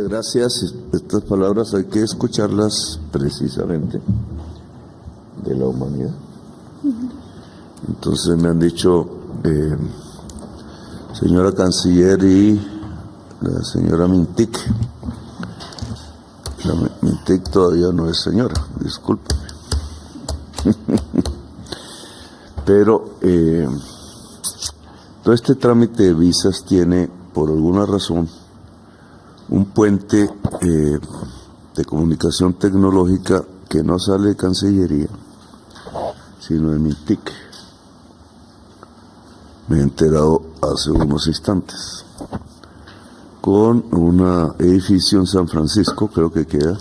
gracias. Estas palabras hay que escucharlas precisamente de la humanidad. Entonces me han dicho, señora canciller y la señora Mintic. La Mintic todavía no es señora, discúlpeme. Pero todo este trámite de visas tiene, por alguna razón, un puente de comunicación tecnológica que no sale de Cancillería, sino de Mintic. Me he enterado hace unos instantes. Con un edificio en San Francisco, creo que queda.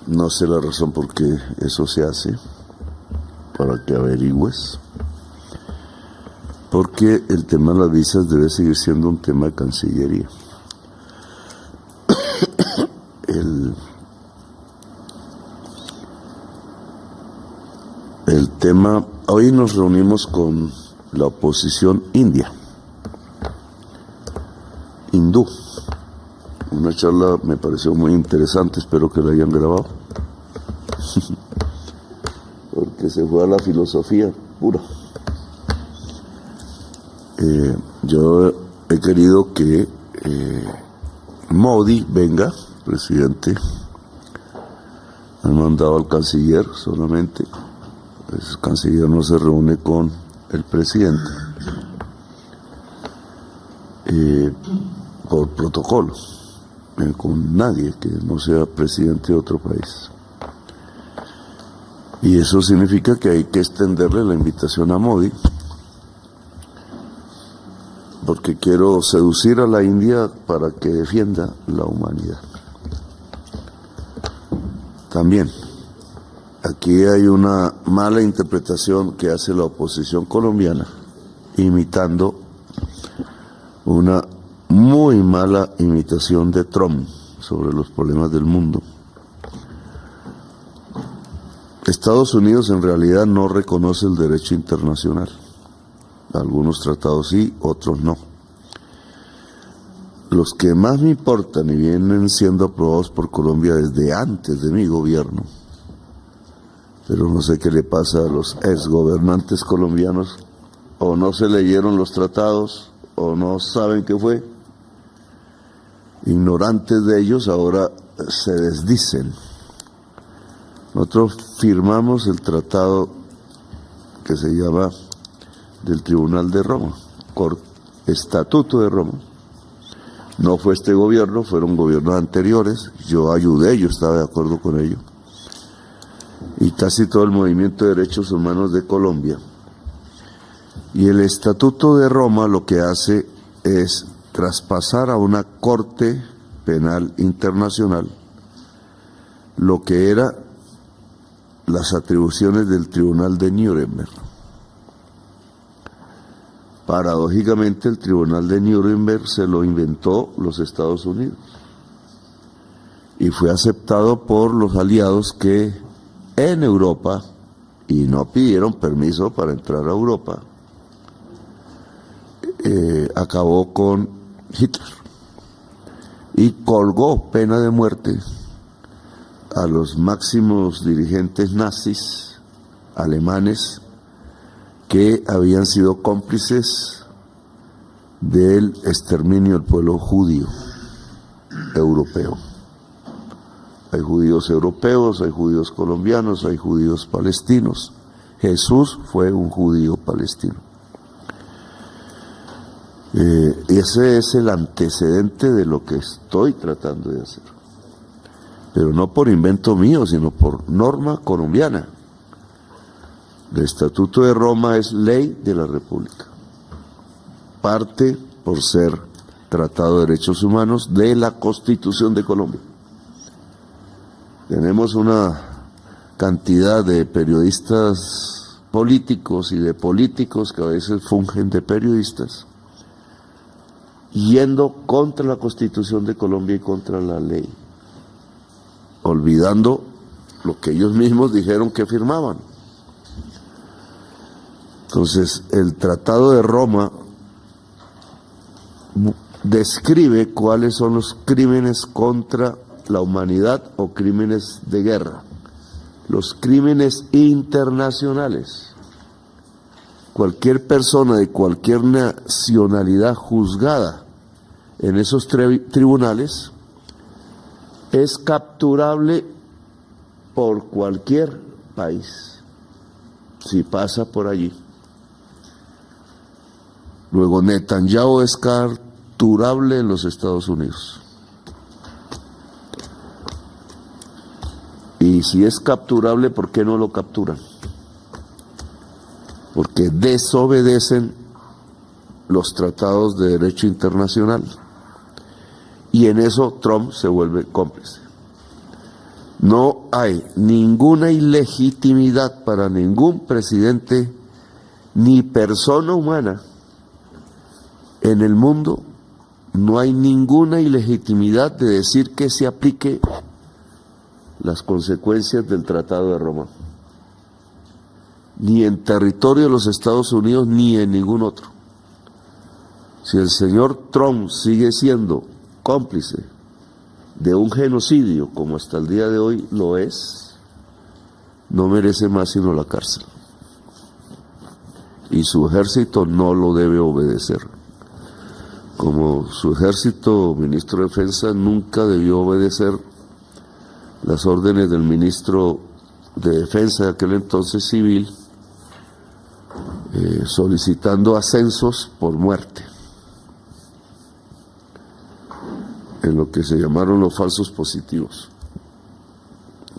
No sé la razón por qué eso se hace, para que averigües. Porque el tema de las visas debe seguir siendo un tema de Cancillería. El tema, hoy nos reunimos con la oposición hindú. Una charla me pareció muy interesante, espero que la hayan grabado. Porque se fue a la filosofía pura. Yo he querido que Modi venga, presidente. Han mandado al canciller solamente. El canciller no se reúne con el presidente por protocolo, con nadie que no sea presidente de otro país. Y eso significa que hay que extenderle la invitación a Modi, porque quiero seducir a la India para que defienda la humanidad. También, aquí hay una mala interpretación que hace la oposición colombiana, imitando una muy mala imitación de Trump sobre los problemas del mundo. Estados Unidos en realidad no reconoce el derecho internacional. Algunos tratados sí, otros no. Los que más me importan y vienen siendo aprobados por Colombia desde antes de mi gobierno, pero no sé qué le pasa a los exgobernantes colombianos, o no se leyeron los tratados, o no saben qué fue. Ignorantes de ellos ahora se desdicen. Nosotros firmamos el tratado que se llama del Tribunal de Roma, Estatuto de Roma. No fue este gobierno, fueron gobiernos anteriores. Yo ayudé, yo estaba de acuerdo con ello. Y casi todo el movimiento de derechos humanos de Colombia. Y el Estatuto de Roma lo que hace es traspasar a una Corte Penal Internacional lo que era las atribuciones del Tribunal de Nuremberg. Paradójicamente, el Tribunal de Nuremberg se lo inventó los Estados Unidos y fue aceptado por los aliados que en Europa, y no pidieron permiso para entrar a Europa, acabó con Hitler y colgó pena de muerte a los máximos dirigentes nazis alemanes que habían sido cómplices del exterminio del pueblo judío europeo. Hay judíos europeos, hay judíos colombianos, hay judíos palestinos. Jesús fue un judío palestino. Ese es el antecedente de lo que estoy tratando de hacer. Pero no por invento mío, sino por norma colombiana. El Estatuto de Roma es ley de la República. Parte, por ser Tratado de Derechos Humanos, de la Constitución de Colombia. Tenemos una cantidad de periodistas políticos y de políticos que a veces fungen de periodistas, yendo contra la Constitución de Colombia y contra la ley, olvidando lo que ellos mismos dijeron que firmaban. Entonces, el Tratado de Roma describe cuáles son los crímenes contra la humanidad o crímenes de guerra, los crímenes internacionales. Cualquier persona de cualquier nacionalidad juzgada en esos tribunales es capturable por cualquier país, si pasa por allí. Luego, Netanyahu es capturable en los Estados Unidos. Y si es capturable, ¿por qué no lo capturan? Porque desobedecen los tratados de derecho internacional. Y en eso Trump se vuelve cómplice. No hay ninguna ilegitimidad para ningún presidente ni persona humana en el mundo. No hay ninguna ilegitimidad de decir que se aplique las consecuencias del Tratado de Roma, ni en territorio de los Estados Unidos ni en ningún otro. Si el señor Trump sigue siendo cómplice de un genocidio como hasta el día de hoy lo es, no merece más sino la cárcel. Y su ejército no lo debe obedecer. Como su ejército, ministro de Defensa, nunca debió obedecer las órdenes del ministro de Defensa de aquel entonces civil, solicitando ascensos por muerte, en lo que se llamaron los falsos positivos.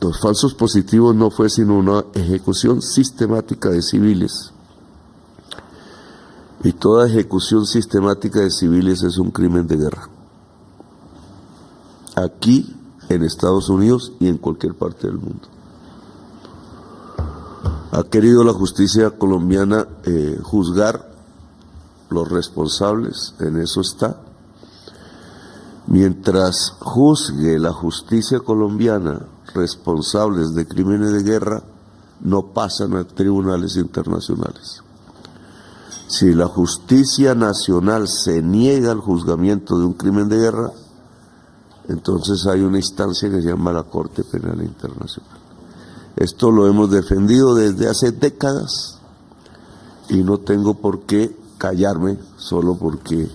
Los falsos positivos no fue sino una ejecución sistemática de civiles, y toda ejecución sistemática de civiles es un crimen de guerra, aquí en Estados Unidos y en cualquier parte del mundo. Ha querido la justicia colombiana juzgar los responsables, en eso está. Mientras juzgue la justicia colombiana responsables de crímenes de guerra, no pasan a tribunales internacionales. Si la justicia nacional se niega al juzgamiento de un crimen de guerra, entonces hay una instancia que se llama la Corte Penal Internacional. Esto lo hemos defendido desde hace décadas y no tengo por qué callarme solo porque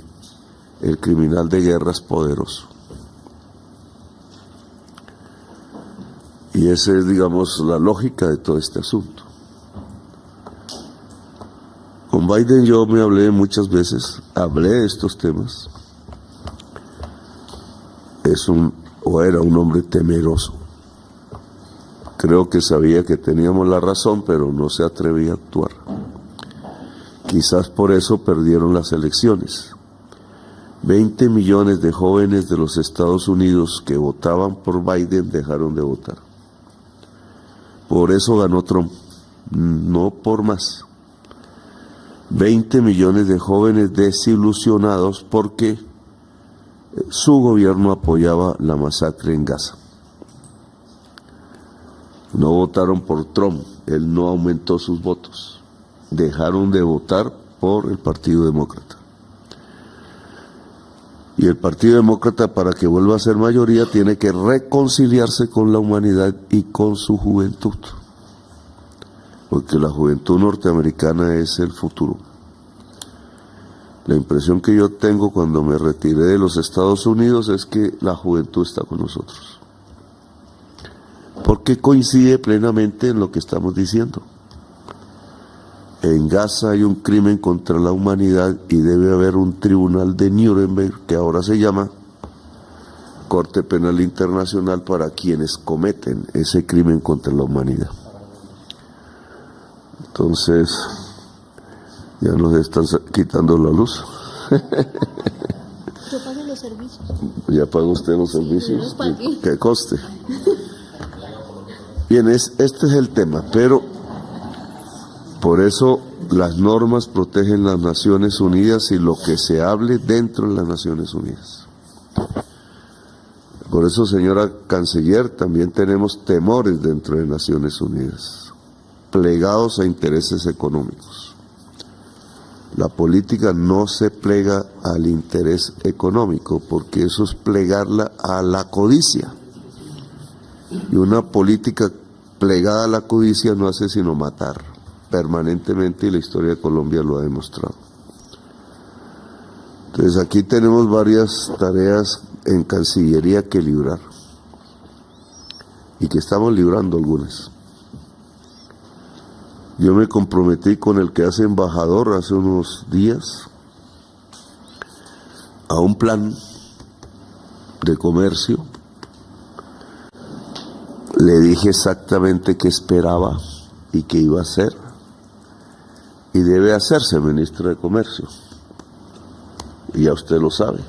el criminal de guerra es poderoso. Y esa es, digamos, la lógica de todo este asunto. Con Biden yo me hablé muchas veces, hablé de estos temas. Era un hombre temeroso. Creo que sabía que teníamos la razón, pero no se atrevía a actuar. Quizás por eso perdieron las elecciones. 20 millones de jóvenes de los Estados Unidos que votaban por Biden dejaron de votar. Por eso ganó Trump, no por más. 20 millones de jóvenes desilusionados porque su gobierno apoyaba la masacre en Gaza. No votaron por Trump, él no aumentó sus votos. Dejaron de votar por el Partido Demócrata. Y el Partido Demócrata, para que vuelva a ser mayoría, tiene que reconciliarse con la humanidad y con su juventud. Porque la juventud norteamericana es el futuro. La impresión que yo tengo cuando me retiré de los Estados Unidos es que la juventud está con nosotros. Porque coincide plenamente en lo que estamos diciendo. En Gaza hay un crimen contra la humanidad y debe haber un tribunal de Nuremberg, que ahora se llama Corte Penal Internacional, para quienes cometen ese crimen contra la humanidad. Entonces, ya nos están quitando la luz. Yo pago los servicios. ¿Ya paga usted los servicios? ¿Qué coste? Bien, este es el tema, pero por eso las normas protegen las Naciones Unidas y lo que se hable dentro de las Naciones Unidas. Por eso, señora Canciller, también tenemos temores dentro de Naciones Unidas, plegados a intereses económicos. La política no se plega al interés económico, porque eso es plegarla a la codicia. Y una política plegada a la codicia no hace sino matar permanentemente, y la historia de Colombia lo ha demostrado. Entonces aquí tenemos varias tareas en Cancillería que librar, y que estamos librando algunas. Yo me comprometí con el que hace embajador hace unos días a un plan de comercio. Le dije exactamente qué esperaba y qué iba a hacer, y debe hacerse, ministro de Comercio, y ya usted lo sabe.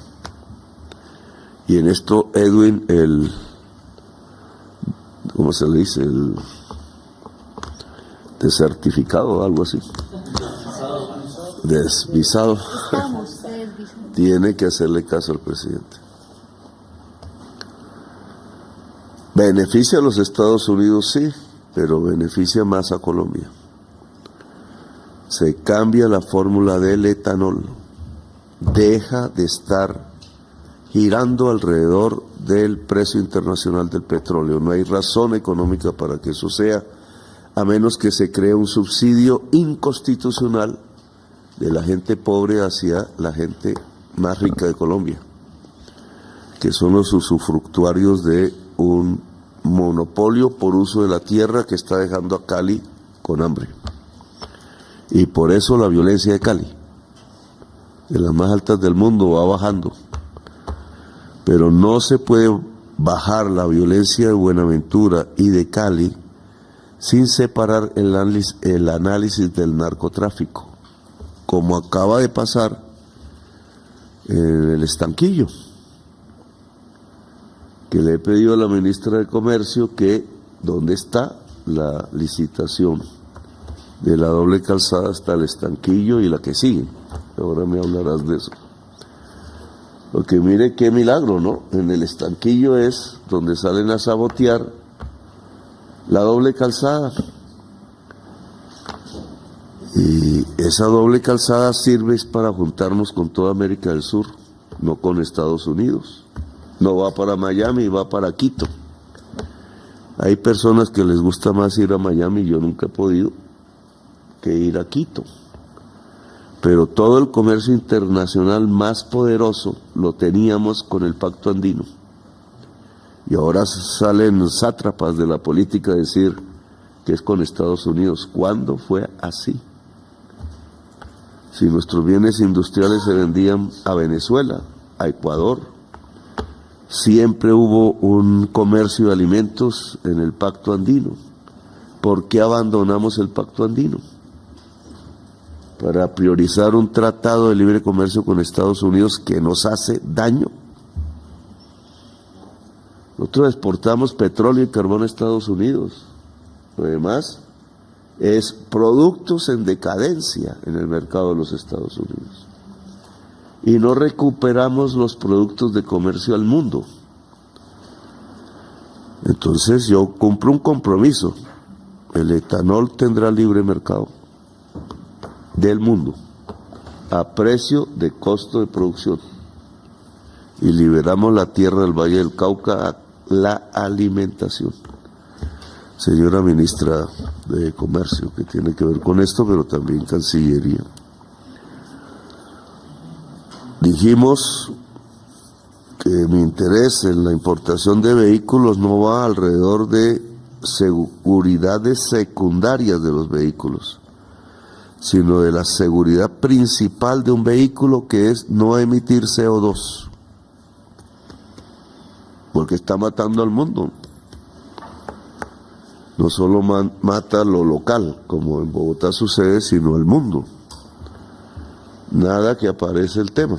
Y en esto Edwin, ¿cómo se le dice? El desertificado o algo así. Desvisado. Tiene que hacerle caso al presidente. Beneficia a los Estados Unidos, sí, pero beneficia más a Colombia. Se cambia la fórmula del etanol. Deja de estar girando alrededor del precio internacional del petróleo. No hay razón económica para que eso sea, a menos que se cree un subsidio inconstitucional de la gente pobre hacia la gente más rica de Colombia, que son los usufructuarios de un monopolio por uso de la tierra que está dejando a Cali con hambre. Y por eso la violencia de Cali, de las más altas del mundo, va bajando. Pero no se puede bajar la violencia de Buenaventura y de Cali sin separar el análisis del narcotráfico, como acaba de pasar en el Estanquillo, que le he pedido a la ministra de Comercio que dónde está la licitación de la doble calzada hasta el Estanquillo y la que sigue. Ahora me hablarás de eso. Porque mire qué milagro, ¿no? En el Estanquillo es donde salen a sabotear la doble calzada. Y esa doble calzada sirve para juntarnos con toda América del Sur, no con Estados Unidos. No va para Miami, va para Quito. Hay personas que les gusta más ir a Miami, yo nunca he podido, que ir a Quito. Pero todo el comercio internacional más poderoso lo teníamos con el Pacto Andino. Y ahora salen sátrapas de la política a decir que es con Estados Unidos. ¿Cuándo fue así? Si nuestros bienes industriales se vendían a Venezuela, a Ecuador, siempre hubo un comercio de alimentos en el Pacto Andino. ¿Por qué abandonamos el Pacto Andino? Para priorizar un tratado de libre comercio con Estados Unidos que nos hace daño. Nosotros exportamos petróleo y carbón a Estados Unidos. Lo demás es productos en decadencia en el mercado de los Estados Unidos. Y no recuperamos los productos de comercio al mundo. Entonces yo cumplo un compromiso. El etanol tendrá libre mercado del mundo a precio de costo de producción. Y liberamos la tierra del Valle del Cauca a la alimentación. Señora ministra de Comercio, que tiene que ver con esto, pero también Cancillería. Dijimos que mi interés en la importación de vehículos no va alrededor de seguridades secundarias de los vehículos, sino de la seguridad principal de un vehículo, que es no emitir CO2. Porque está matando al mundo. No solo mata lo local, como en Bogotá sucede, sino al mundo. Nada que aparece el tema.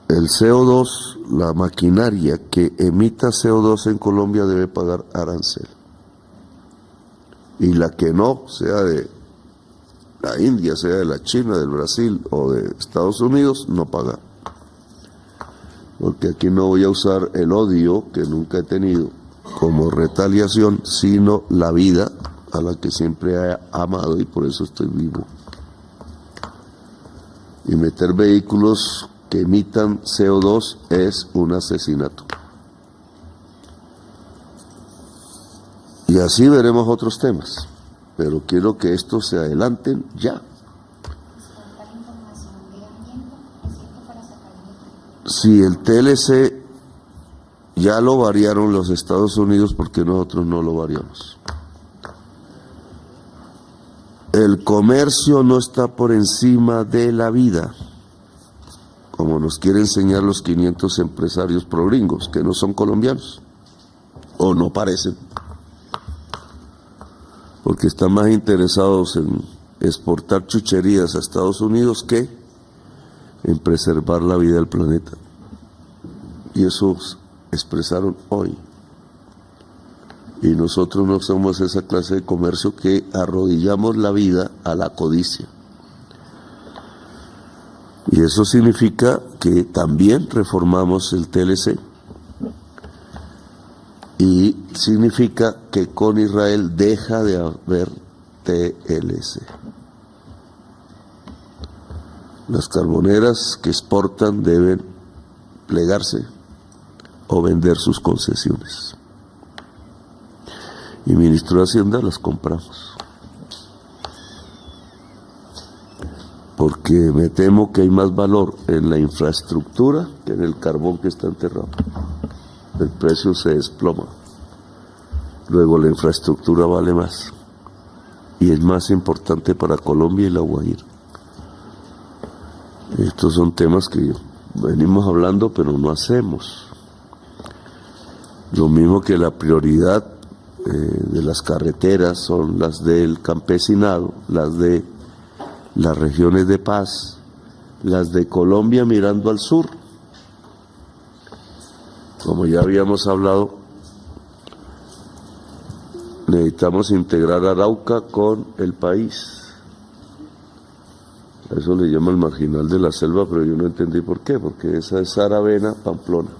El CO2, la maquinaria que emita CO2 en Colombia debe pagar arancel. Y la que no, sea de la India, sea de la China, del Brasil o de Estados Unidos, no paga. Porque aquí no voy a usar el odio, que nunca he tenido, como retaliación, sino la vida a la que siempre he amado y por eso estoy vivo. Y meter vehículos que emitan CO2 es un asesinato. Y así veremos otros temas, pero quiero que estos se adelanten ya. Si el TLC ya lo variaron los Estados Unidos, ¿por qué nosotros no lo variamos? El comercio no está por encima de la vida, como nos quieren enseñar los 500 empresarios progringos, que no son colombianos, o no parecen, porque están más interesados en exportar chucherías a Estados Unidos que en preservar la vida del planeta. Y eso expresaron hoy. Y nosotros no somos esa clase de comercio que arrodillamos la vida a la codicia. Y eso significa que también reformamos el TLC. Y significa que con Israel deja de haber TLC. Las carboneras que exportan deben plegarse o vender sus concesiones. Y ministro de Hacienda, las compramos. Porque me temo que hay más valor en la infraestructura que en el carbón que está enterrado. El precio se desploma. Luego la infraestructura vale más. Y es más importante para Colombia y La Guajira. Estos son temas que venimos hablando, pero no hacemos. Lo mismo que la prioridad de las carreteras son las del campesinado, las de las regiones de paz, las de Colombia mirando al sur. Como ya habíamos hablado, necesitamos integrar Arauca con el país. A eso le llama el marginal de la selva, pero yo no entendí por qué, porque esa es Saravena, Pamplona,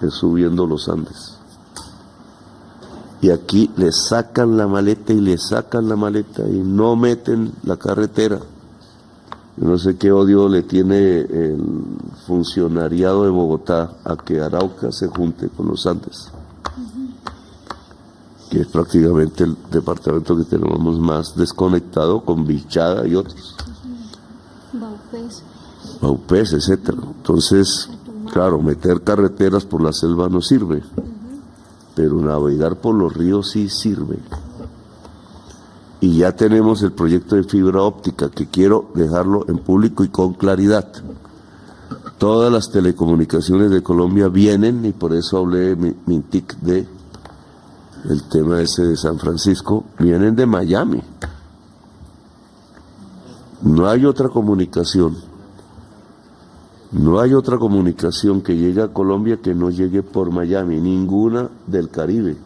es subiendo los Andes. Y aquí le sacan la maleta y le sacan la maleta y no meten la carretera. Yo no sé qué odio le tiene el funcionariado de Bogotá a que Arauca se junte con los Andes, que es prácticamente el departamento que tenemos más desconectado con Bichada y otros. Baupés, etcétera. Entonces, claro, meter carreteras por la selva no sirve, pero navegar por los ríos sí sirve. Y ya tenemos el proyecto de fibra óptica, que quiero dejarlo en público y con claridad. Todas las telecomunicaciones de Colombia vienen, y por eso hablé Mintic de el tema ese de San Francisco, vienen de Miami. No hay otra comunicación. No hay otra comunicación que llegue a Colombia que no llegue por Miami, ninguna del Caribe,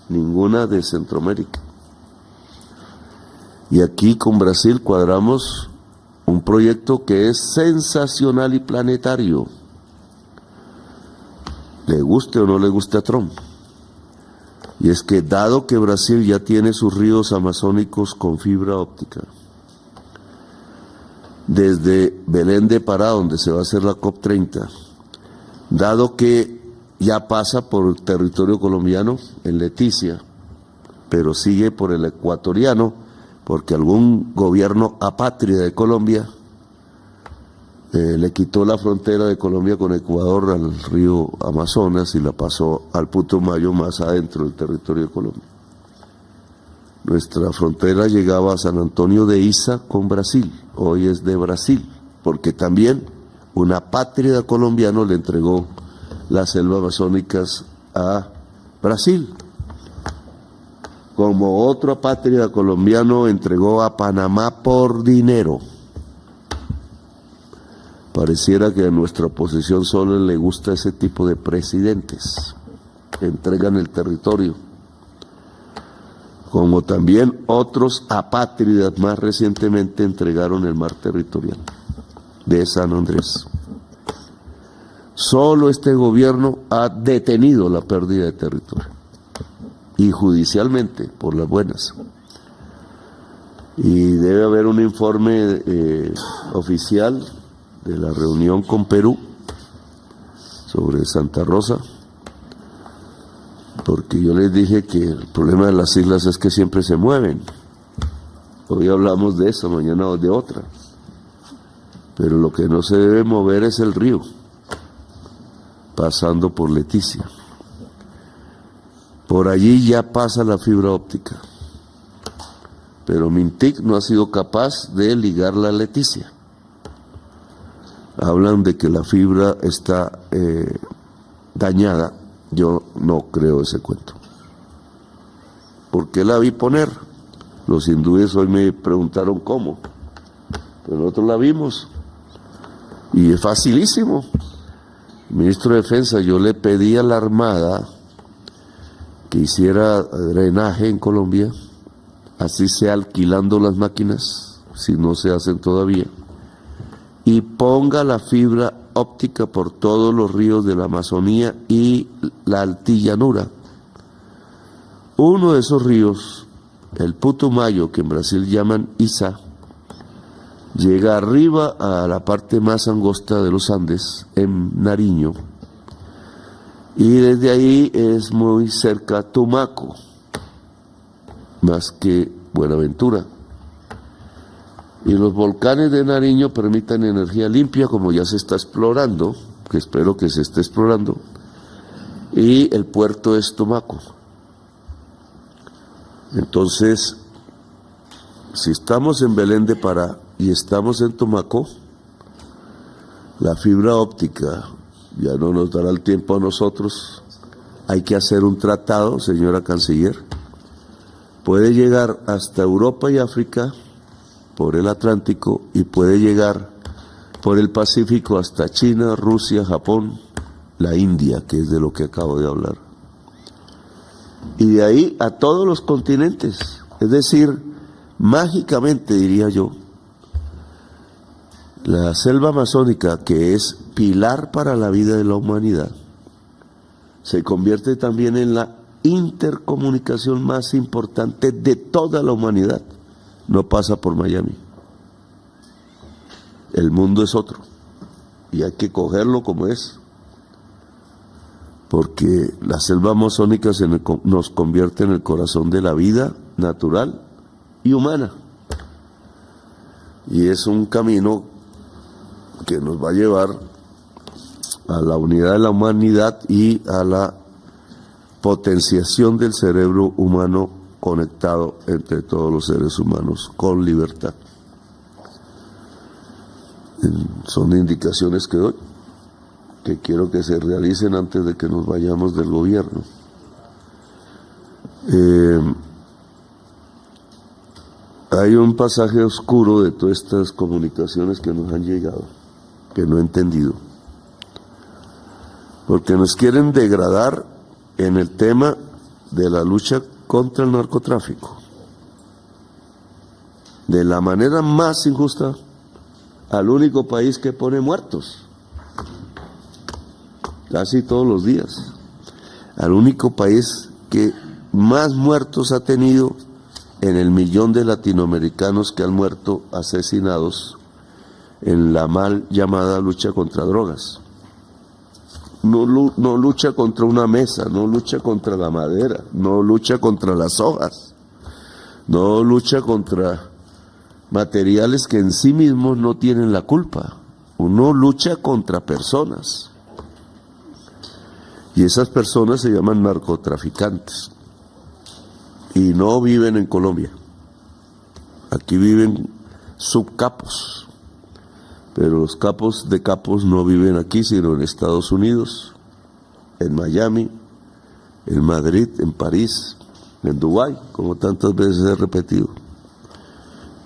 ninguna de Centroamérica. Y aquí con Brasil cuadramos un proyecto que es sensacional y planetario. Le guste o no le guste a Trump. Y es que dado que Brasil ya tiene sus ríos amazónicos con fibra óptica, desde Belén de Pará, donde se va a hacer la COP30, dado que ya pasa por el territorio colombiano en Leticia, pero sigue por el ecuatoriano, porque algún gobierno apátrida de Colombia le quitó la frontera de Colombia con Ecuador al río Amazonas y la pasó al Putumayo, más adentro del territorio de Colombia. Nuestra frontera llegaba a San Antonio de Iza con Brasil, hoy es de Brasil, porque también un apátrida colombiano le entregó las selvas amazónicas a Brasil, como otro apátrida colombiano entregó a Panamá por dinero. Pareciera que a nuestra oposición solo le gusta ese tipo de presidentes que entregan el territorio, como también otros apátridas más recientemente entregaron el mar territorial de San Andrés. Solo este gobierno ha detenido la pérdida de territorio y judicialmente, por las buenas. Y debe haber un informe oficial de la reunión con Perú sobre Santa Rosa, porque yo les dije que el problema de las islas es que siempre se mueven. Hoy hablamos de eso, mañana de otra. Pero lo que no se debe mover es el río, pasando por Leticia. Por allí ya pasa la fibra óptica, pero Mintic no ha sido capaz de ligarla a Leticia. Hablan de que la fibra está dañada. Yo no creo ese cuento. ¿Por qué la vi poner? Los hindúes hoy me preguntaron cómo, pero nosotros la vimos y es facilísimo. Ministro de Defensa, yo le pedí a la Armada que hiciera drenaje en Colombia, así sea alquilando las máquinas, si no se hacen todavía, y ponga la fibra óptica por todos los ríos de la Amazonía y la altillanura. Uno de esos ríos, el Putumayo, que en Brasil llaman Isa, llega arriba a la parte más angosta de los Andes, en Nariño, y desde ahí es muy cerca Tumaco, más que Buenaventura. Y los volcanes de Nariño permiten energía limpia, como ya se está explorando, que espero que se esté explorando, y el puerto es Tumaco. Entonces, si estamos en Belén de Pará y estamos en Tumaco, la fibra óptica ya no nos dará el tiempo a nosotros. Hay que hacer un tratado, señora canciller. Puede llegar hasta Europa y África por el Atlántico y puede llegar por el Pacífico hasta China, Rusia, Japón, la India, que es de lo que acabo de hablar. Y de ahí a todos los continentes. Es decir, mágicamente, diría yo, la selva amazónica, que es pilar para la vida de la humanidad, se convierte también en la intercomunicación más importante de toda la humanidad. No pasa por Miami. El mundo es otro y hay que cogerlo como es, porque la selva amazónica nos convierte en el corazón de la vida natural y humana, y es un camino que nos va a llevar a la unidad de la humanidad y a la potenciación del cerebro humano conectado entre todos los seres humanos con libertad. Son indicaciones que doy, que quiero que se realicen antes de que nos vayamos del gobierno. Hay un pasaje oscuro de todas estas comunicaciones que nos han llegado, que no he entendido, porque nos quieren degradar en el tema de la lucha contra el narcotráfico, de la manera más injusta, al único país que pone muertos, casi todos los días, al único país que más muertos ha tenido en el 1.000.000 de latinoamericanos que han muerto asesinados en la mal llamada lucha contra drogas. No lucha contra una mesa, no lucha contra la madera, no lucha contra las hojas, no lucha contra materiales que en sí mismos no tienen la culpa. Uno lucha contra personas, y esas personas se llaman narcotraficantes y no viven en Colombia. Aquí viven subcapos, pero los capos de capos no viven aquí, sino en Estados Unidos, en Miami, en Madrid, en París, en Dubái, como tantas veces he repetido.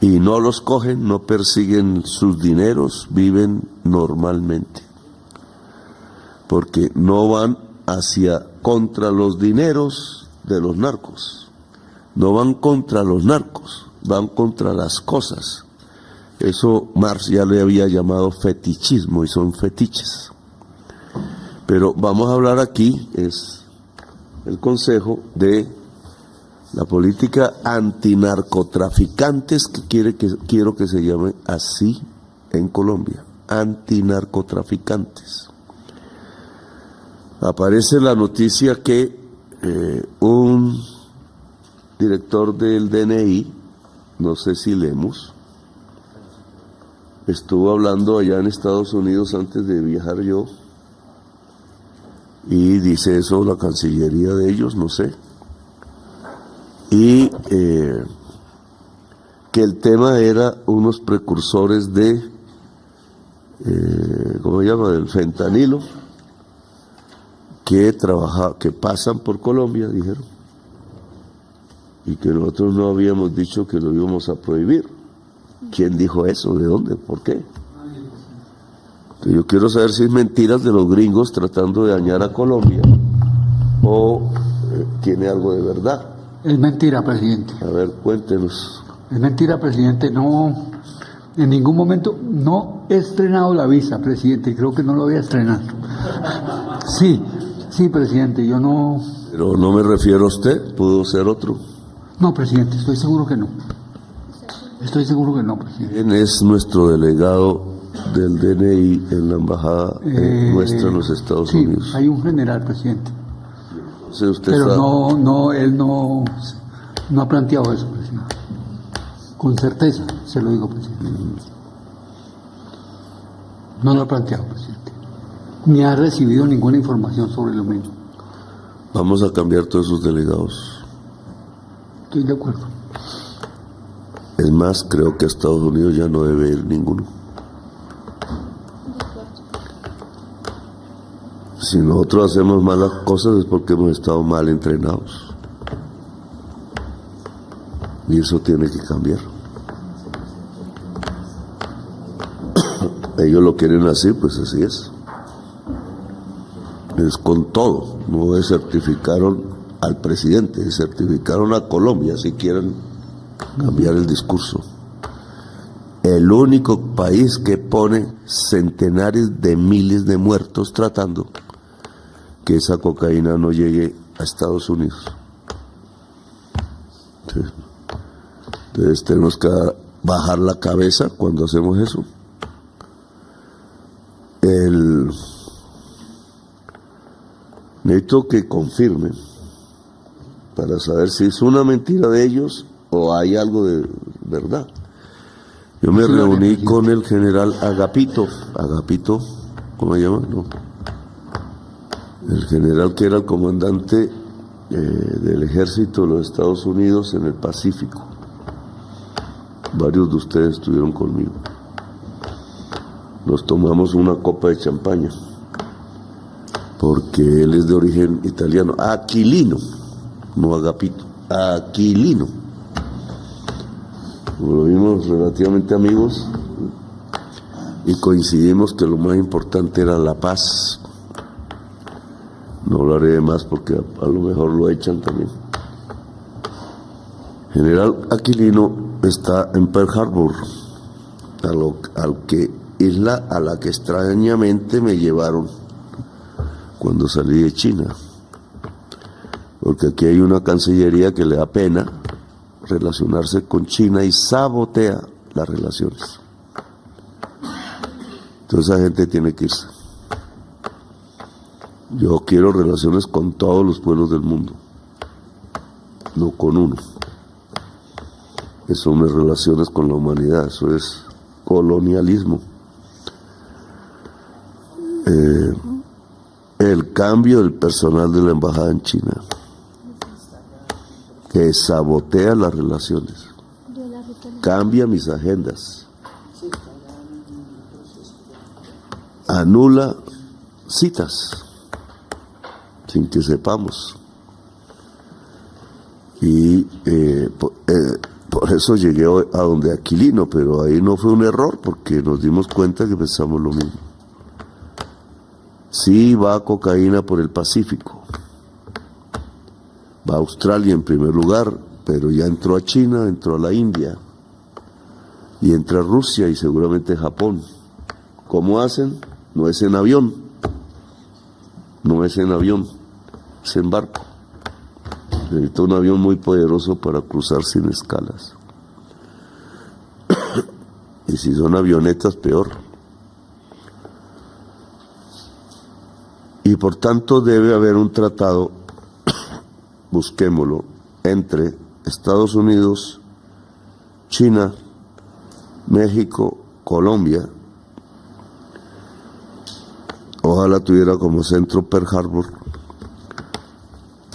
Y no los cogen, no persiguen sus dineros, viven normalmente, porque no van contra los dineros de los narcos, no van contra los narcos, van contra las cosas. Eso Marx ya le había llamado fetichismo, y son fetiches. Pero vamos a hablar aquí, es el consejo de La política antinarcotraficantes, que quiero que se llame así en Colombia, antinarcotraficantes. Aparece la noticia que un director del DNI, no sé si Lemus, estuvo hablando allá en Estados Unidos antes de viajar yo, y dice eso la Cancillería de ellos, no sé, y que el tema era unos precursores de, ¿cómo se llama?, del fentanilo, que pasan por Colombia, dijeron, y que nosotros no habíamos dicho que lo íbamos a prohibir. ¿Quién dijo eso? ¿De dónde? ¿Por qué? Yo quiero saber si es mentiras de los gringos tratando de dañar a Colombia o tiene algo de verdad. Es mentira, presidente. A ver, cuéntenos. Es mentira, presidente. No, en ningún momento no he estrenado la visa, presidente. Creo que no lo voy a estrenar. Sí, presidente, yo no... Pero no me refiero a usted, pudo ser otro. No, presidente, estoy seguro que no. Estoy seguro que no, presidente. ¿Quién es nuestro delegado del DNI en la embajada nuestra en los Estados Unidos? Sí, hay un general, presidente. Entonces usted pero sabe... él no ha planteado eso, presidente. Con certeza, se lo digo, presidente. No lo ha planteado, presidente. Ni ha recibido ninguna información sobre lo mismo. Vamos a cambiar todos esos delegados. Estoy de acuerdo. Es más, creo que a Estados Unidos ya no debe ir ninguno. Si nosotros hacemos malas cosas es porque hemos estado mal entrenados. Y eso tiene que cambiar. Ellos lo quieren así, pues así es. Es con todo. No certificaron al presidente, certificaron a Colombia, si quieren cambiar el discurso. El único país que pone centenares de miles de muertos tratando que esa cocaína no llegue a Estados Unidos. Sí. Entonces tenemos que bajar la cabeza cuando hacemos eso. Necesito que confirme para saber si es una mentira de ellos o hay algo de verdad. Yo me reuní con el general Agapito, ¿cómo se llama? No. El general que era el comandante del ejército de los Estados Unidos en el Pacífico. Varios de ustedes estuvieron conmigo. Nos tomamos una copa de champaña, porque él es de origen italiano, Aquilino, no Agapito, Aquilino. Lo vimos relativamente amigos y coincidimos que lo más importante era la paz. No hablaré de más porque a lo mejor lo echan también. General Aquilino está en Pearl Harbor, isla a la que extrañamente me llevaron cuando salí de China, porque aquí hay una cancillería que le da pena relacionarse con China y sabotea las relaciones. Entonces esa gente tiene que irse. Yo quiero relaciones con todos los pueblos del mundo, no con uno. Eso no es relaciones con la humanidad, eso es colonialismo. El cambio del personal de la embajada en China, que sabotea las relaciones, cambia mis agendas, anula citas sin que sepamos, y por eso llegué a donde Aquilino, pero ahí no fue un error porque nos dimos cuenta que pensamos lo mismo. Sí va cocaína por el Pacífico, va a Australia en primer lugar, pero ya entró a China, entró a la India y entra a Rusia y seguramente Japón. ¿Cómo hacen? No es en avión, es en barco. Se necesita un avión muy poderoso para cruzar sin escalas. Y si son avionetas, peor. Y por tanto debe haber un tratado, busquémoslo, entre Estados Unidos, China, México, Colombia. Ojalá tuviera como centro Pearl Harbor,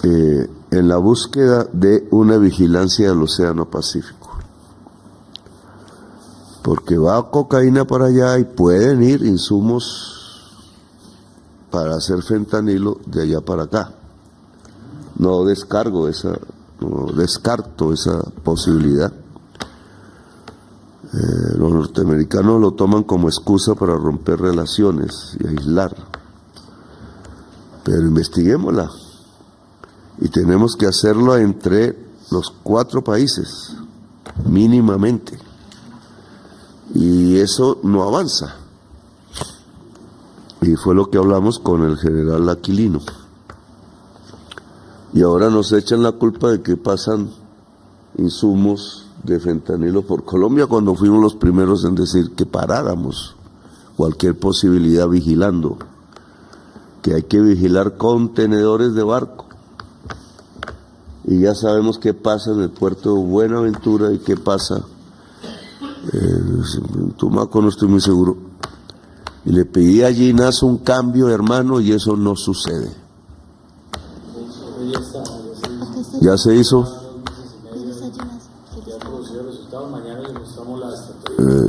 en la búsqueda de una vigilancia del Océano Pacífico. Porque va cocaína para allá y pueden ir insumos para hacer fentanilo de allá para acá. No descarto esa posibilidad. Los norteamericanos lo toman como excusa para romper relaciones y aislar. Pero investiguémosla. Y tenemos que hacerlo entre los 4 países, mínimamente. Y eso no avanza. Y fue lo que hablamos con el general Aquilino. Y ahora nos echan la culpa de que pasan insumos de fentanilo por Colombia, cuando fuimos los primeros en decir que paráramos cualquier posibilidad vigilando, que hay que vigilar contenedores de barco. Y ya sabemos qué pasa en el puerto de Buenaventura y qué pasa en Tumaco, no estoy muy seguro. Y le pedí a Ginás un cambio, hermano, y eso no sucede. ¿Ya se hizo?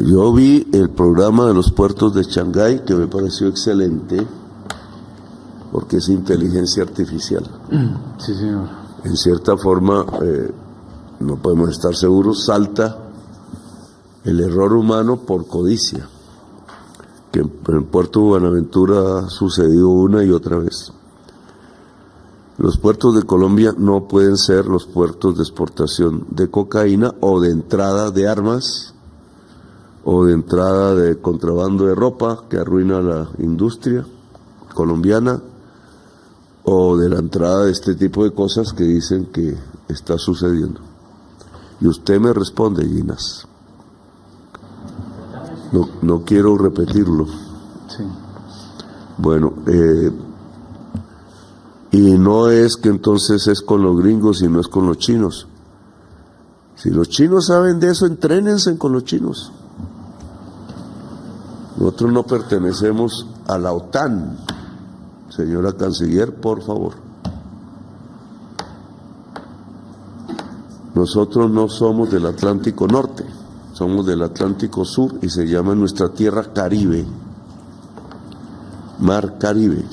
Yo vi el programa de los puertos de Shanghái, que me pareció excelente, porque es inteligencia artificial. Sí, señor. En cierta forma, no podemos estar seguros, salta el error humano por codicia, que en el puerto de Buenaventura ha sucedido una y otra vez. Los puertos de Colombia no pueden ser los puertos de exportación de cocaína o de entrada de armas o de entrada de contrabando de ropa que arruina la industria colombiana, o de la entrada de este tipo de cosas que dicen que está sucediendo. Y usted me responde, Ginás. No quiero repetirlo. Sí. Bueno, y no es que entonces es con los gringos y no es con los chinos. Si los chinos saben de eso, entrénense con los chinos. Nosotros no pertenecemos a la OTAN. Señora Canciller, por favor. Nosotros no somos del Atlántico Norte, somos del Atlántico Sur y se llama nuestra tierra Caribe, Mar Caribe.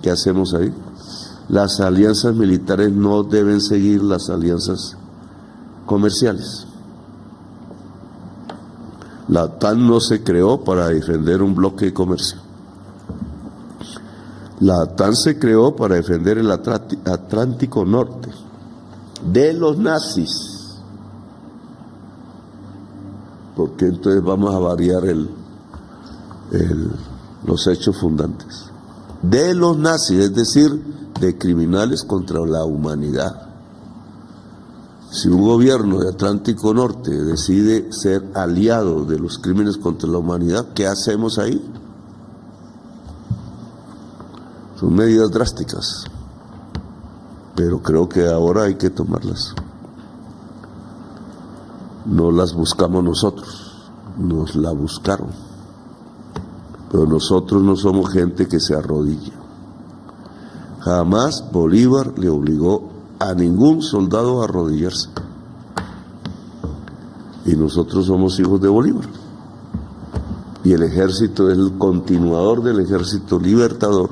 ¿Qué hacemos ahí? Las alianzas militares no deben seguir las alianzas comerciales. La OTAN no se creó para defender un bloque de comercio. La OTAN se creó para defender el Atlántico Norte de los nazis. Porque entonces vamos a variar los hechos fundantes. De los nazis, es decir, de criminales contra la humanidad. Si un gobierno de Atlántico Norte decide ser aliado de los crímenes contra la humanidad, ¿qué hacemos ahí? Son medidas drásticas, pero creo que ahora hay que tomarlas. No las buscamos nosotros, nos la buscaron. Pero nosotros no somos gente que se arrodilla. Jamás Bolívar le obligó a ningún soldado a arrodillarse. Y nosotros somos hijos de Bolívar. Y el ejército es el continuador del ejército libertador,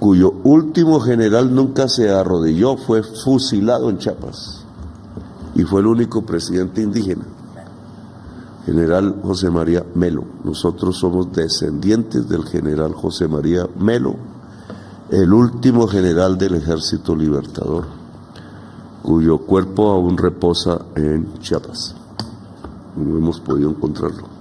cuyo último general nunca se arrodilló, fue fusilado en Chiapas. Y fue el único presidente indígena, general José María Melo. Nosotros somos descendientes del general José María Melo, el último general del Ejército Libertador, cuyo cuerpo aún reposa en Chiapas. No hemos podido encontrarlo.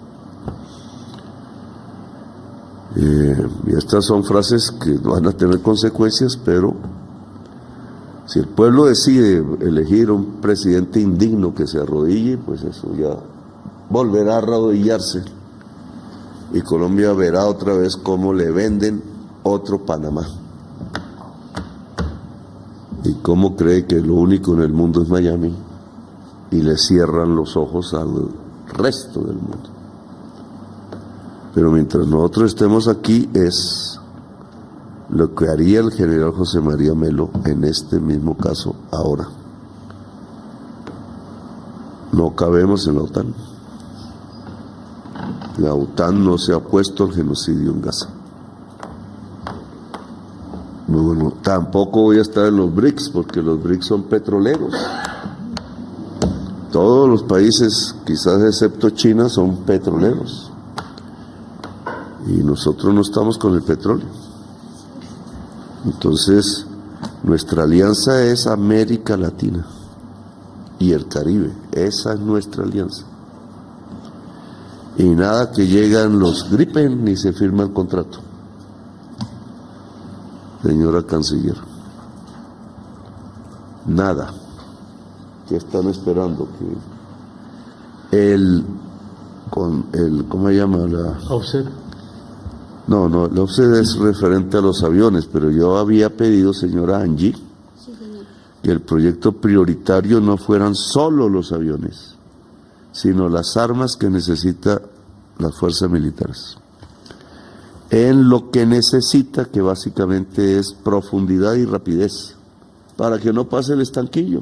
Y estas son frases que van a tener consecuencias, pero Si el pueblo decide elegir un presidente indigno que se arrodille, pues eso ya volverá a arrodillarse. Y Colombia verá otra vez cómo le venden otro Panamá. Y cómo cree que lo único en el mundo es Miami. Y le cierran los ojos al resto del mundo. Pero mientras nosotros estemos aquí es lo que haría el general José María Melo en este mismo caso ahora. No cabemos en la OTAN. La OTAN no se ha opuesto al genocidio en Gaza. Bueno, tampoco voy a estar en los BRICS porque los BRICS son petroleros. Todos los países, quizás excepto China, son petroleros. Y nosotros no estamos con el petróleo. Entonces, nuestra alianza es América Latina y el Caribe. Esa es nuestra alianza. Y nada que llegan los gripen ni se firma el contrato. Señora Canciller. Nada. ¿Qué están esperando? Que ¿cómo se llama? Offset. No, el offset es referente a los aviones, pero yo había pedido, señora Angie, que el proyecto prioritario no fueran solo los aviones, sino las armas que necesita las fuerzas militares. En lo que necesita, que básicamente es profundidad y rapidez, para que no pase el estanquillo.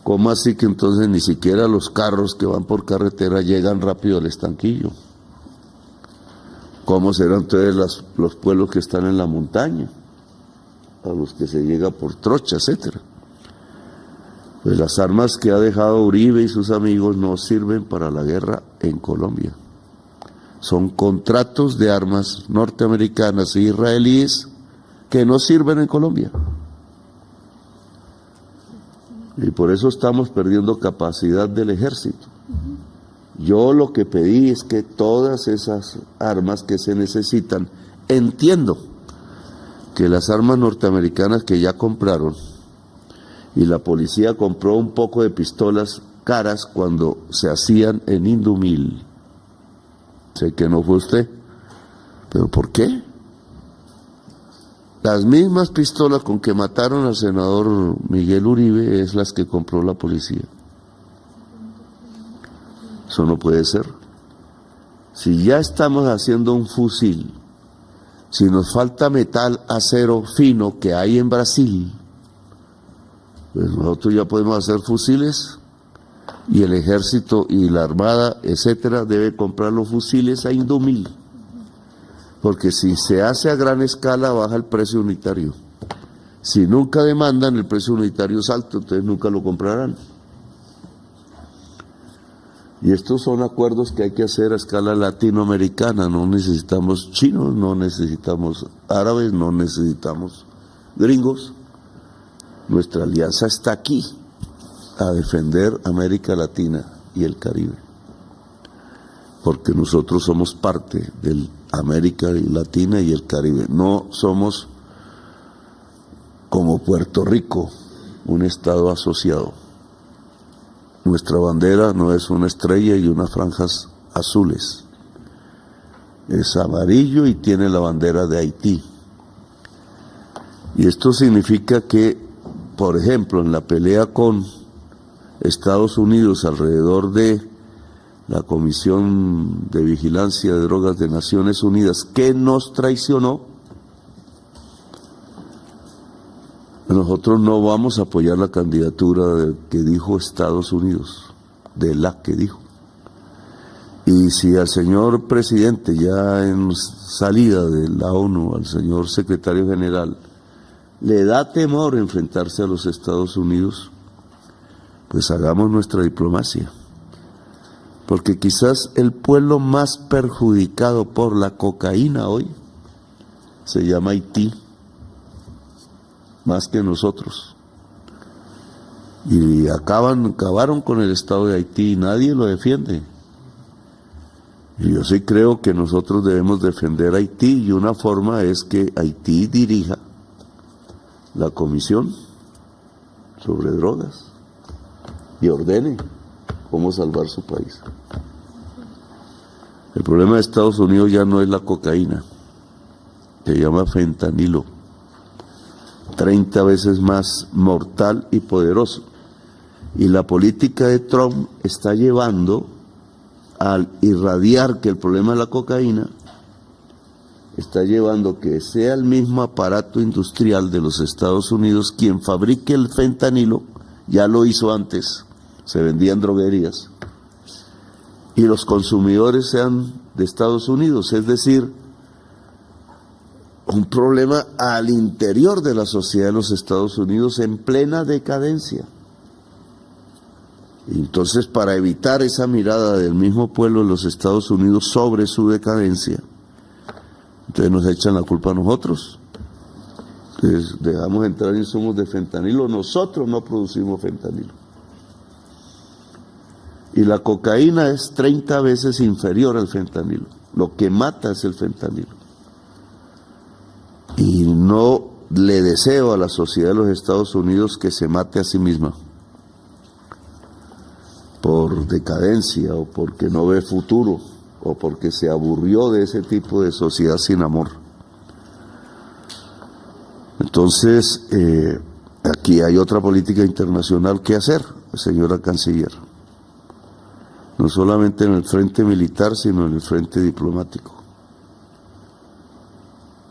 ¿Cómo así que entonces ni siquiera los carros que van por carretera llegan rápido al estanquillo? ¿Cómo serán entonces los pueblos que están en la montaña, a los que se llega por trocha, etcétera? Pues las armas que ha dejado Uribe y sus amigos no sirven para la guerra en Colombia. Son contratos de armas norteamericanas e israelíes que no sirven en Colombia. Y por eso estamos perdiendo capacidad del ejército. Yo lo que pedí es que todas esas armas que se necesitan, entiendo que las armas norteamericanas que ya compraron, y la policía compró un poco de pistolas caras cuando se hacían en Indumil. Sé que no fue usted, pero ¿por qué? Las mismas pistolas con que mataron al senador Miguel Uribe es las que compró la policía. Eso no puede ser. Si ya estamos haciendo un fusil, si nos falta metal, acero fino que hay en Brasil, pues nosotros ya podemos hacer fusiles y el ejército y la armada, etcétera, debe comprar los fusiles a Indumil. Porque si se hace a gran escala baja el precio unitario. Si nunca demandan, el precio unitario es alto, entonces nunca lo comprarán. Y estos son acuerdos que hay que hacer a escala latinoamericana. No necesitamos chinos, no necesitamos árabes, no necesitamos gringos. Nuestra alianza está aquí, a defender América Latina y el Caribe. Porque nosotros somos parte de América Latina y el Caribe. No somos como Puerto Rico, un estado asociado. Nuestra bandera no es una estrella y unas franjas azules. Es amarillo y tiene la bandera de Haití. Y esto significa que, por ejemplo, en la pelea con Estados Unidos alrededor de la Comisión de Vigilancia de Drogas de Naciones Unidas, que nos traicionó, nosotros no vamos a apoyar la candidatura que dijo Estados Unidos, de la que dijo. Y si al señor presidente, ya en salida de la ONU, al señor secretario general, le da temor enfrentarse a los Estados Unidos, pues hagamos nuestra diplomacia. Porque quizás el pueblo más perjudicado por la cocaína hoy se llama Haití, más que nosotros. Y acabaron con el Estado de Haití y nadie lo defiende. Y yo sí creo que nosotros debemos defender a Haití y una forma es que Haití dirija la comisión sobre drogas y ordene cómo salvar su país. El problema de Estados Unidos ya no es la cocaína, se llama fentanilo, 30 veces más mortal y poderoso. Y la política de Trump está llevando al irradiar que el problema es la cocaína, está llevando que sea el mismo aparato industrial de los Estados Unidos quien fabrique el fentanilo, ya lo hizo antes, se vendía en droguerías, y los consumidores sean de Estados Unidos, es decir, un problema al interior de la sociedad de los Estados Unidos en plena decadencia. Entonces, para evitar esa mirada del mismo pueblo de los Estados Unidos sobre su decadencia, entonces nos echan la culpa a nosotros. Entonces, dejamos entrar insumos de fentanilo, nosotros no producimos fentanilo. Y la cocaína es 30 veces inferior al fentanilo. Lo que mata es el fentanilo. Y no le deseo a la sociedad de los Estados Unidos que se mate a sí misma por decadencia o porque no ve futuro o porque se aburrió de ese tipo de sociedad sin amor. Entonces, aquí hay otra política internacional que hacer, señora canciller. No solamente en el frente militar, sino en el frente diplomático.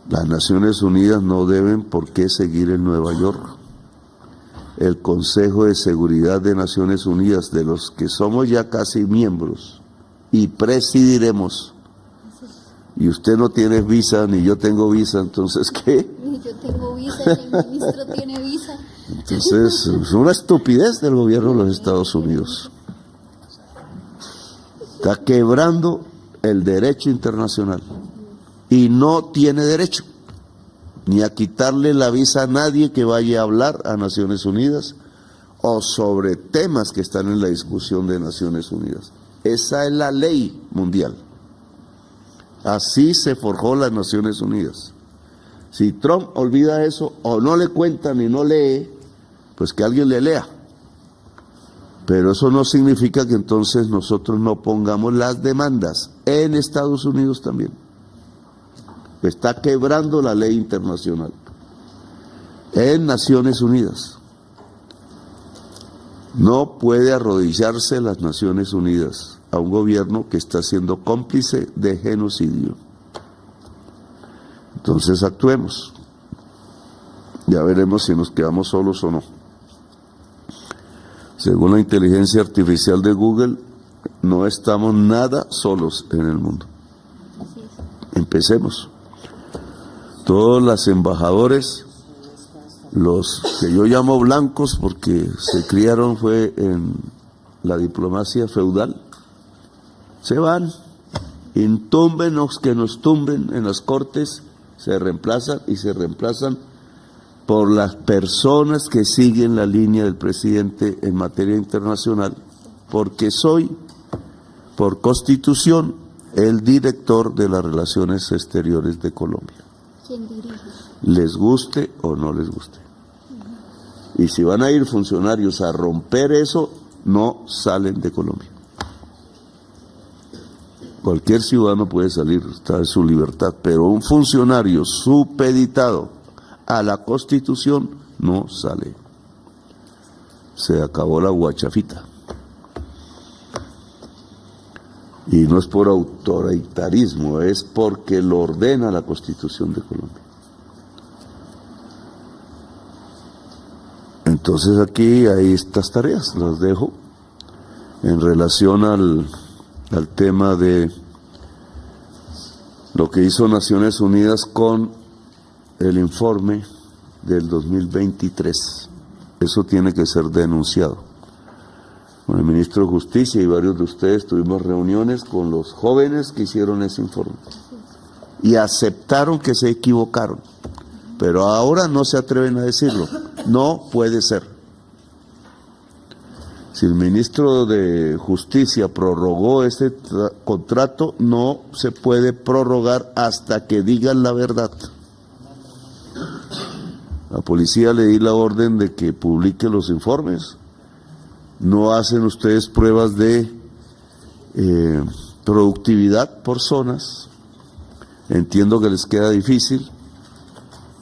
Las Naciones Unidas no deben por qué seguir en Nueva York. El Consejo de Seguridad de Naciones Unidas, de los que somos ya casi miembros y presidiremos, y usted no tiene visa, ni yo tengo visa, entonces ¿qué? Ni yo tengo visa, ni el ministro tiene visa. Entonces es una estupidez del gobierno de los Estados Unidos. Está quebrando el derecho internacional y no tiene derecho ni a quitarle la visa a nadie que vaya a hablar a Naciones Unidas o sobre temas que están en la discusión de Naciones Unidas. Esa es la ley mundial. Así se forjó las Naciones Unidas. Si Trump olvida eso o no le cuenta ni no lee, pues que alguien le lea. Pero eso no significa que entonces nosotros no pongamos las demandas en Estados Unidos también. Está quebrando la ley internacional en Naciones Unidas. No puede arrodillarse las Naciones Unidas a un gobierno que está siendo cómplice de genocidio. Entonces actuemos. Ya veremos si nos quedamos solos o no. Según la inteligencia artificial de Google, no estamos nada solos en el mundo. Empecemos. Todos los embajadores, los que yo llamo blancos porque se criaron fue en la diplomacia feudal, se van, intúmbenos que nos tumben en las cortes, se reemplazan y se reemplazan por las personas que siguen la línea del presidente en materia internacional, porque soy, por constitución, el director de las relaciones exteriores de Colombia. ¿Quién dirige? Les guste o no les guste. Y si van a ir funcionarios a romper eso, no salen de Colombia. Cualquier ciudadano puede salir, está en su libertad, pero un funcionario supeditado a la Constitución no sale. Se acabó la guachafita. Y no es por autoritarismo, es porque lo ordena la Constitución de Colombia. Entonces aquí hay estas tareas, las dejo en relación al tema de lo que hizo Naciones Unidas con el informe del 2023. Eso tiene que ser denunciado. Con el ministro de Justicia y varios de ustedes tuvimos reuniones con los jóvenes que hicieron ese informe y aceptaron que se equivocaron, pero ahora no se atreven a decirlo. No puede ser. Si el ministro de Justicia prorrogó ese contrato, no se puede prorrogar hasta que digan la verdad. La policía le di la orden de que publique los informes. No hacen ustedes pruebas de productividad por zonas. Entiendo que les queda difícil.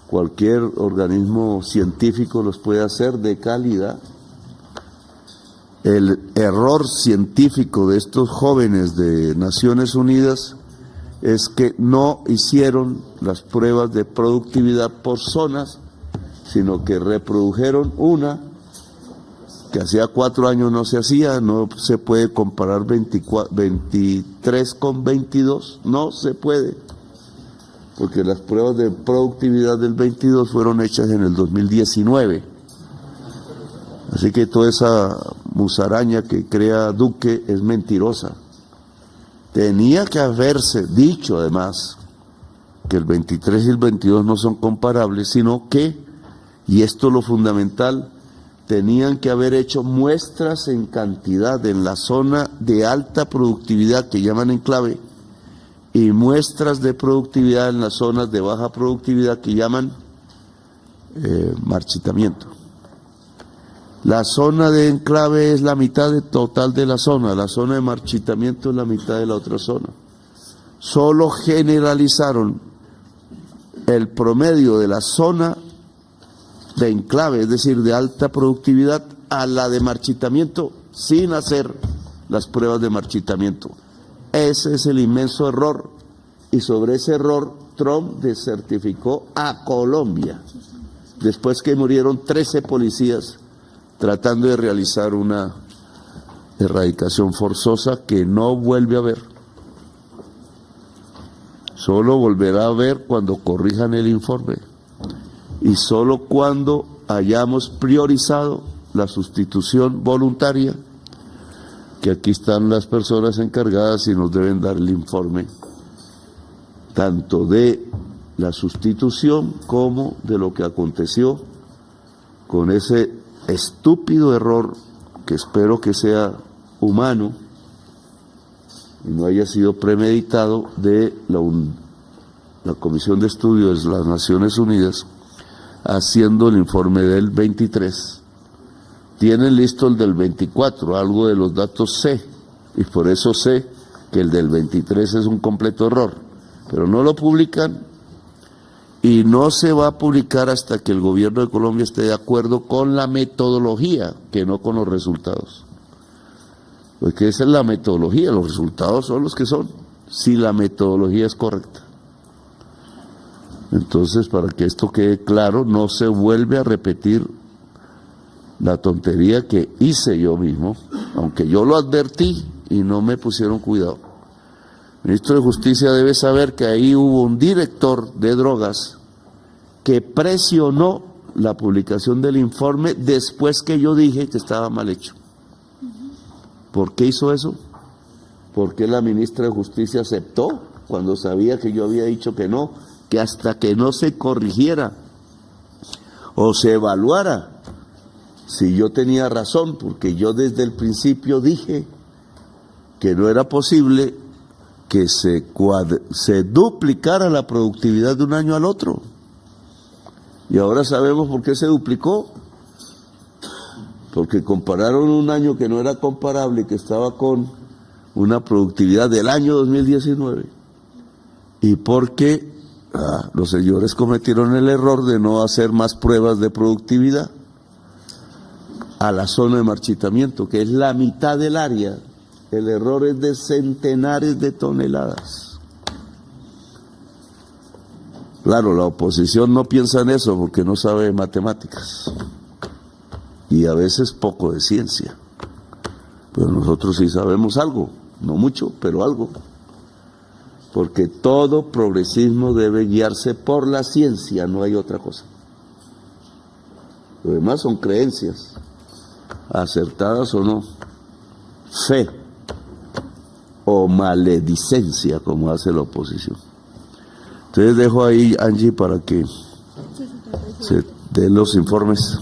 Cualquier organismo científico los puede hacer de calidad. El error científico de estos jóvenes de Naciones Unidas es que no hicieron las pruebas de productividad por zonas, sino que reprodujeron una que hacía 4 años no se hacía. No se puede comparar 23 con 22, no se puede, porque las pruebas de productividad del 22 fueron hechas en el 2019. Así que toda esa musaraña que crea Duque es mentirosa. Tenía que haberse dicho además que el 23 y el 22 no son comparables, sino que, y esto es lo fundamental, tenían que haber hecho muestras en cantidad en la zona de alta productividad que llaman enclave y muestras de productividad en las zonas de baja productividad que llaman marchitamiento. La zona de enclave es la mitad total de la zona de marchitamiento es la mitad de la otra zona. Solo generalizaron el promedio de la zona de enclave, es decir, de alta productividad, a la de marchitamiento, sin hacer las pruebas de marchitamiento. Ese es el inmenso error, y sobre ese error Trump desertificó a Colombia, después que murieron 13 policías tratando de realizar una erradicación forzosa que no vuelve a haber. Solo volverá a ver cuando corrijan el informe y solo cuando hayamos priorizado la sustitución voluntaria, que aquí están las personas encargadas y nos deben dar el informe tanto de la sustitución como de lo que aconteció con ese estúpido error, que espero que sea humano y no haya sido premeditado, de la Comisión de Estudios de las Naciones Unidas haciendo el informe del 23. Tienen listo el del 24, algo de los datos sé, y por eso sé que el del 23 es un completo error, pero no lo publican. Y no se va a publicar hasta que el gobierno de Colombia esté de acuerdo con la metodología, que no con los resultados. Porque esa es la metodología, los resultados son los que son, si la metodología es correcta. Entonces, para que esto quede claro, no se vuelve a repetir la tontería que hice yo mismo, aunque yo lo advertí y no me pusieron cuidado. El ministro de Justicia debe saber que ahí hubo un director de drogas que presionó la publicación del informe después que yo dije que estaba mal hecho. ¿Por qué hizo eso? ¿Por qué la ministra de Justicia aceptó cuando sabía que yo había dicho que no, que hasta que no se corrigiera o se evaluara si yo tenía razón? Porque yo desde el principio dije que no era posible que se duplicara la productividad de un año al otro. Y ahora sabemos por qué se duplicó. Porque compararon un año que no era comparable y que estaba con una productividad del año 2019. Y porque los señores cometieron el error de no hacer más pruebas de productividad a la zona de marchitamiento, que es la mitad del área. El error es de centenares de toneladas. Claro, la oposición no piensa en eso porque no sabe de matemáticas y a veces poco de ciencia, pero nosotros sí sabemos algo, no mucho, pero algo, porque todo progresismo debe guiarse por la ciencia, no hay otra cosa. Lo demás son creencias, acertadas o no, fe o maledicencia, como hace la oposición. Entonces dejo ahí, Angie, para que se den los informes.